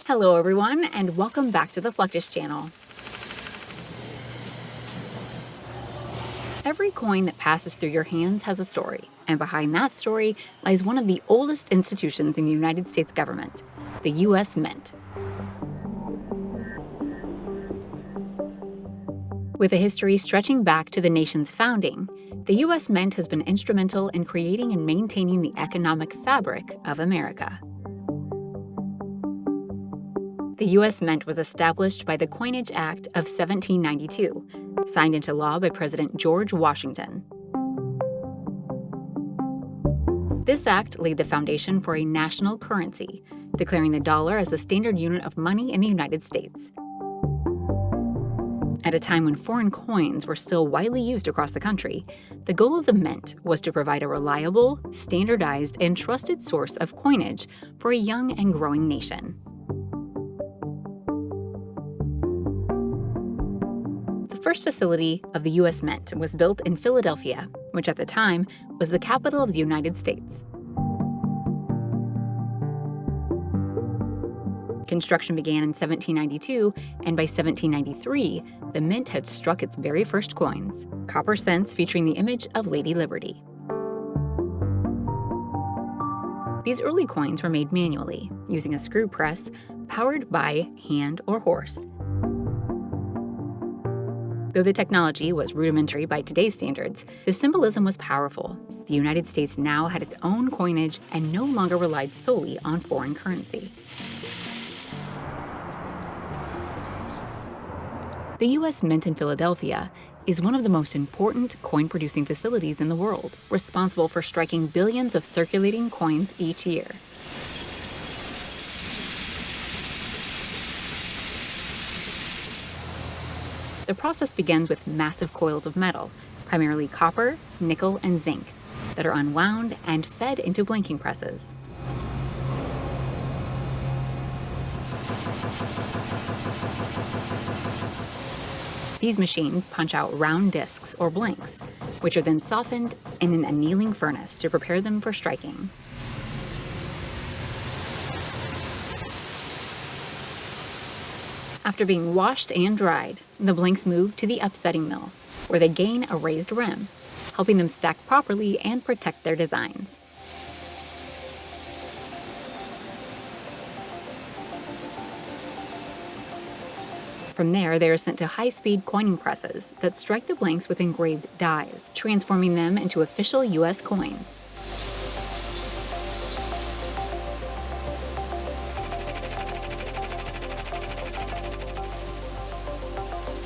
Hello everyone, and welcome back to the Fluctus Channel. Every coin that passes through your hands has a story, and behind that story lies one of the oldest institutions in the United States government, the U.S. Mint. With a history stretching back to the nation's founding, the U.S. Mint has been instrumental in creating and maintaining the economic fabric of America. The U.S. Mint was established by the Coinage Act of 1792, signed into law by President George Washington. This act laid the foundation for a national currency, declaring the dollar as the standard unit of money in the United States. At a time when foreign coins were still widely used across the country, the goal of the mint was to provide a reliable, standardized, and trusted source of coinage for a young and growing nation. The first facility of the U.S. Mint was built in Philadelphia, which at the time was the capital of the United States. Construction began in 1792, and by 1793, the mint had struck its very first coins, copper cents featuring the image of Lady Liberty. These early coins were made manually, using a screw press powered by hand or horse. Though the technology was rudimentary by today's standards, the symbolism was powerful. The United States now had its own coinage and no longer relied solely on foreign currency. The U.S. Mint in Philadelphia is one of the most important coin-producing facilities in the world, responsible for striking billions of circulating coins each year. The process begins with massive coils of metal, primarily copper, nickel, and zinc, that are unwound and fed into blanking presses. These machines punch out round discs or blanks, which are then softened in an annealing furnace to prepare them for striking. After being washed and dried, the blanks move to the upsetting mill, where they gain a raised rim, helping them stack properly and protect their designs. From there, they are sent to high-speed coining presses that strike the blanks with engraved dies, transforming them into official U.S. coins.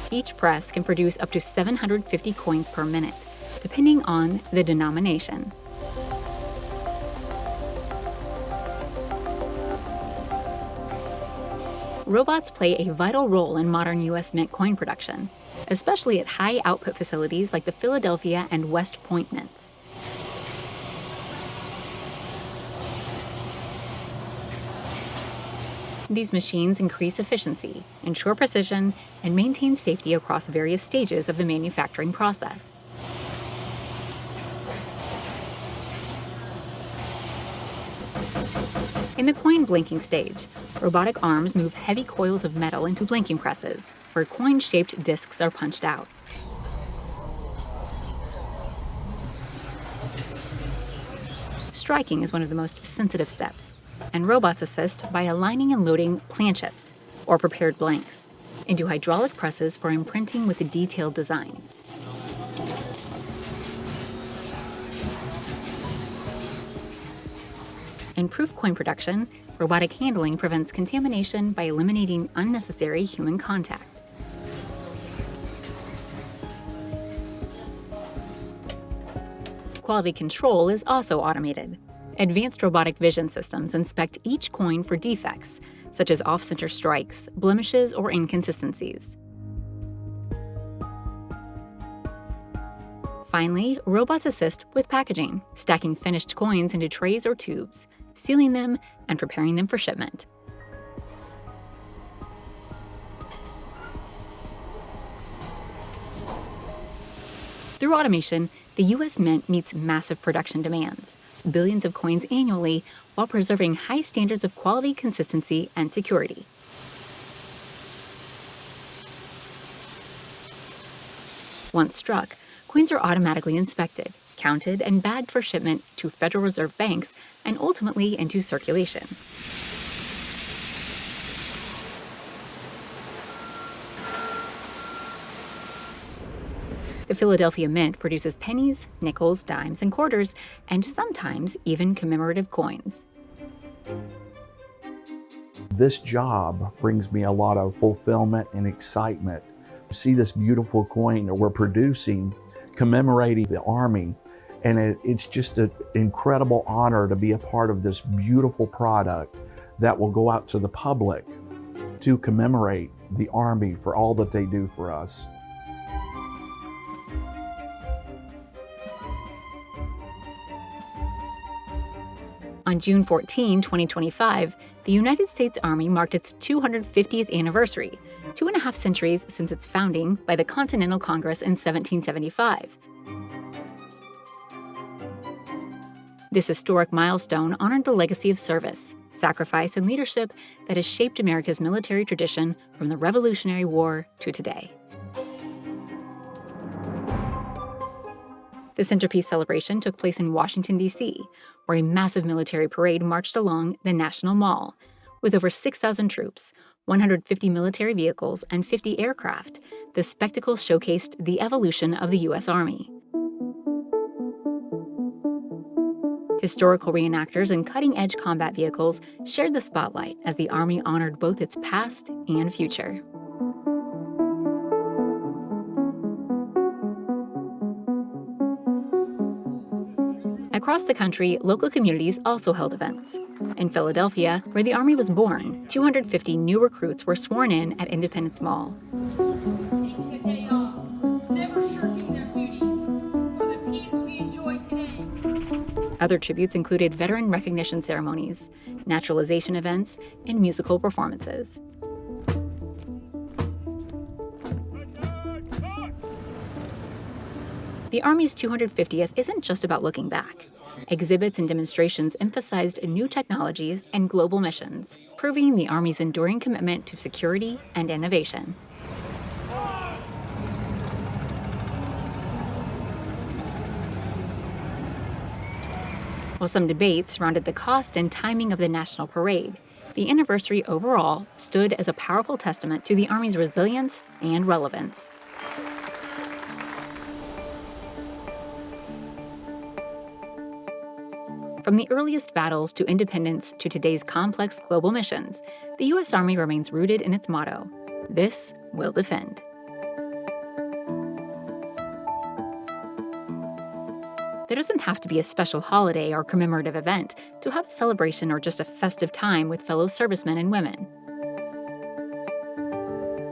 Each press can produce up to 750 coins per minute, depending on the denomination. Robots play a vital role in modern U.S. Mint coin production, especially at high-output facilities like the Philadelphia and West Point mints. These machines increase efficiency, ensure precision, and maintain safety across various stages of the manufacturing process. In the coin blanking stage, robotic arms move heavy coils of metal into blanking presses, where coin-shaped discs are punched out. Striking is one of the most sensitive steps, and robots assist by aligning and loading planchets, or prepared blanks, into hydraulic presses for imprinting with detailed designs. In proof coin production, robotic handling prevents contamination by eliminating unnecessary human contact. Quality control is also automated. Advanced robotic vision systems inspect each coin for defects, such as off-center strikes, blemishes, or inconsistencies. Finally, robots assist with packaging, stacking finished coins into trays or tubes, sealing them, and preparing them for shipment. Through automation, the U.S. Mint meets massive production demands, billions of coins annually while preserving high standards of quality, consistency, and security. Once struck, coins are automatically inspected, counted, and bagged for shipment to Federal Reserve banks and ultimately into circulation. The Philadelphia Mint produces pennies, nickels, dimes, and quarters, and sometimes even commemorative coins. This job brings me a lot of fulfillment and excitement. See this beautiful coin that we're producing, commemorating the Army, and it's just an incredible honor to be a part of this beautiful product that will go out to the public to commemorate the Army for all that they do for us. On June 14, 2025, the United States Army marked its 250th anniversary, 2.5 centuries since its founding by the Continental Congress in 1775. This historic milestone honored the legacy of service, sacrifice, and leadership that has shaped America's military tradition from the Revolutionary War to today. The centerpiece celebration took place in Washington, D.C., where a massive military parade marched along the National Mall. With over 6,000 troops, 150 military vehicles, and 50 aircraft, the spectacle showcased the evolution of the U.S. Army. Historical reenactors and cutting-edge combat vehicles shared the spotlight as the Army honored both its past and future. Across the country, local communities also held events. In Philadelphia, where the Army was born, 250 new recruits were sworn in at Independence Mall. Taking a day off, never shirking their duty for the peace we enjoy today. Other tributes included veteran recognition ceremonies, naturalization events, and musical performances. The Army's 250th isn't just about looking back. Exhibits and demonstrations emphasized new technologies and global missions, proving the Army's enduring commitment to security and innovation. While some debate surrounded the cost and timing of the National Parade, the anniversary overall stood as a powerful testament to the Army's resilience and relevance. From the earliest battles to independence to today's complex global missions, the U.S. Army remains rooted in its motto, "This will defend." There doesn't have to be a special holiday or commemorative event to have a celebration or just a festive time with fellow servicemen and women.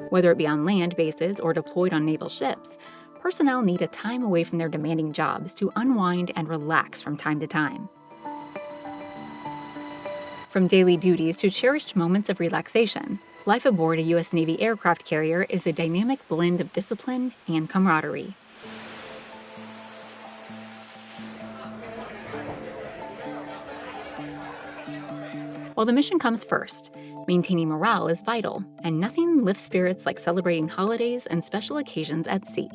Whether it be on land bases or deployed on naval ships, personnel need a time away from their demanding jobs to unwind and relax from time to time. From daily duties to cherished moments of relaxation, life aboard a U.S. Navy aircraft carrier is a dynamic blend of discipline and camaraderie. While the mission comes first, maintaining morale is vital, and nothing lifts spirits like celebrating holidays and special occasions at sea.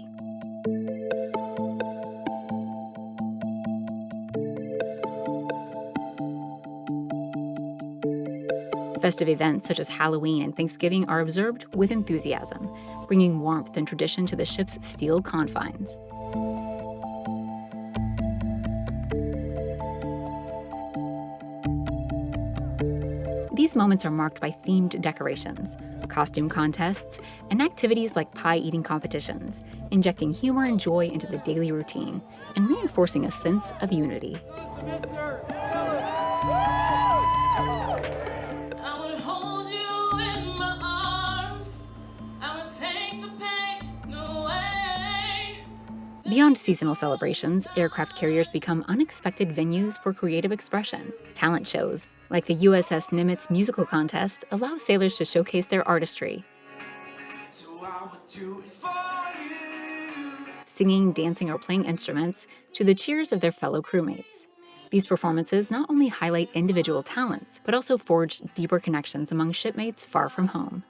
Festive events such as Halloween and Thanksgiving are observed with enthusiasm, bringing warmth and tradition to the ship's steel confines. These moments are marked by themed decorations, costume contests, and activities like pie-eating competitions, injecting humor and joy into the daily routine and reinforcing a sense of unity. Beyond seasonal celebrations, aircraft carriers become unexpected venues for creative expression. Talent shows, like the USS Nimitz musical contest, allow sailors to showcase their artistry. Singing, dancing, or playing instruments to the cheers of their fellow crewmates. These performances not only highlight individual talents, but also forge deeper connections among shipmates far from home.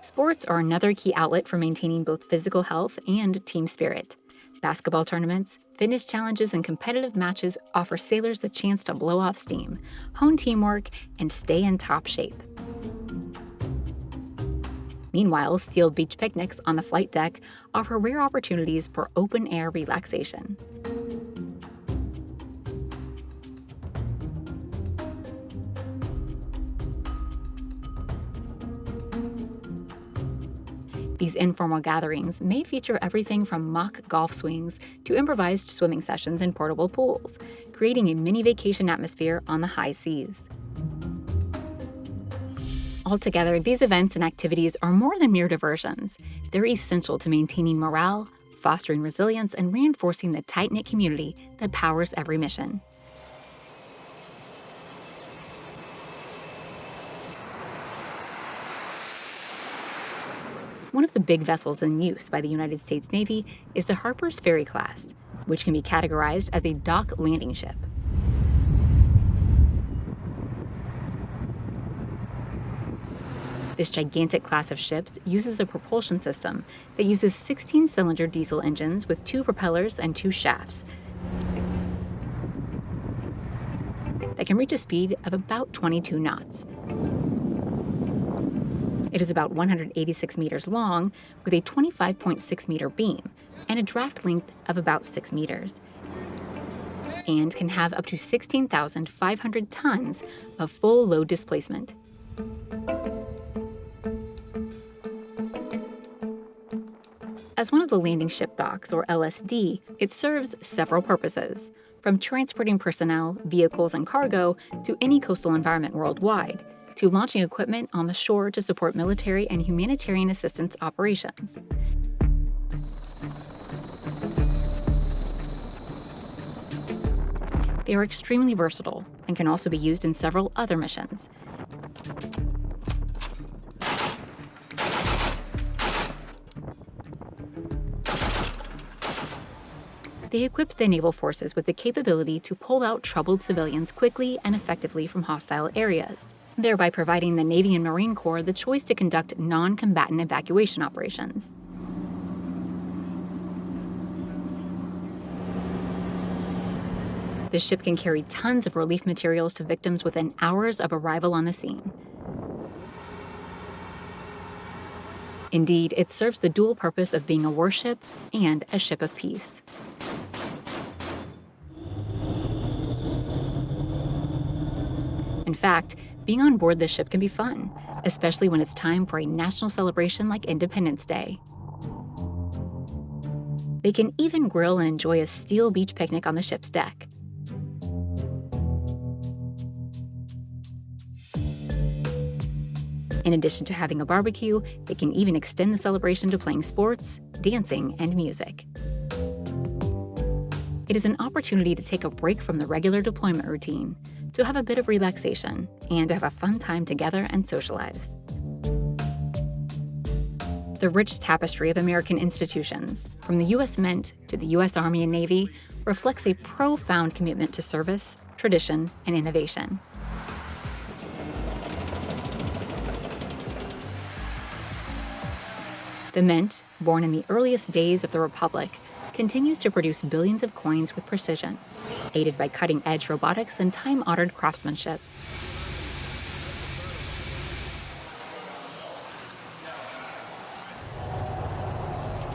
Sports are another key outlet for maintaining both physical health and team spirit. Basketball tournaments, fitness challenges, and competitive matches offer sailors the chance to blow off steam, hone teamwork, and stay in top shape. Meanwhile, steel beach picnics on the flight deck offer rare opportunities for open-air relaxation. These informal gatherings may feature everything from mock golf swings to improvised swimming sessions in portable pools, creating a mini vacation atmosphere on the high seas. Altogether, these events and activities are more than mere diversions. They're essential to maintaining morale, fostering resilience, and reinforcing the tight-knit community that powers every mission. One of the big vessels in use by the United States Navy is the Harper's Ferry class, which can be categorized as a dock landing ship. This gigantic class of ships uses a propulsion system that uses 16-cylinder diesel engines with 2 propellers and 2 shafts that can reach a speed of about 22 knots. It is about 186 meters long with a 25.6-meter beam and a draft length of about 6 meters, and can have up to 16,500 tons of full load displacement. As one of the landing ship docks, or LSD, it serves several purposes, from transporting personnel, vehicles, and cargo to any coastal environment worldwide, to launching equipment on the shore to support military and humanitarian assistance operations. They are extremely versatile and can also be used in several other missions. They equipped the naval forces with the capability to pull out troubled civilians quickly and effectively from hostile areas, thereby providing the Navy and Marine Corps the choice to conduct non-combatant evacuation operations. The ship can carry tons of relief materials to victims within hours of arrival on the scene. Indeed, it serves the dual purpose of being a warship and a ship of peace. In fact, being on board this ship can be fun, especially when it's time for a national celebration like Independence Day. They can even grill and enjoy a steel beach picnic on the ship's deck. In addition to having a barbecue, they can even extend the celebration to playing sports, dancing, and music. It is an opportunity to take a break from the regular deployment routine, to have a bit of relaxation, and to have a fun time together and socialize. The rich tapestry of American institutions, from the U.S. Mint to the U.S. Army and Navy, reflects a profound commitment to service, tradition, and innovation. The Mint, born in the earliest days of the Republic, continues to produce billions of coins with precision, aided by cutting-edge robotics and time-honored craftsmanship.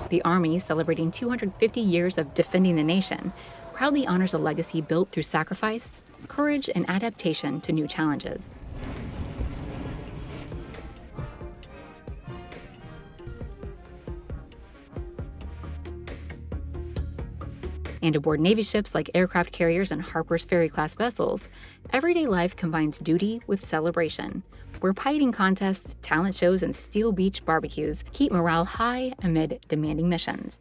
The Army, celebrating 250 years of defending the nation, proudly honors a legacy built through sacrifice, courage, and adaptation to new challenges. And aboard Navy ships like aircraft carriers and Harper's Ferry-class vessels, everyday life combines duty with celebration, where pie-eating contests, talent shows, and steel beach barbecues keep morale high amid demanding missions.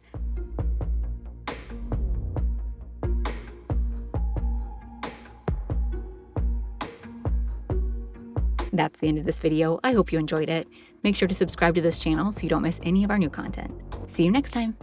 That's the end of this video. I hope you enjoyed it. Make sure to subscribe to this channel so you don't miss any of our new content. See you next time.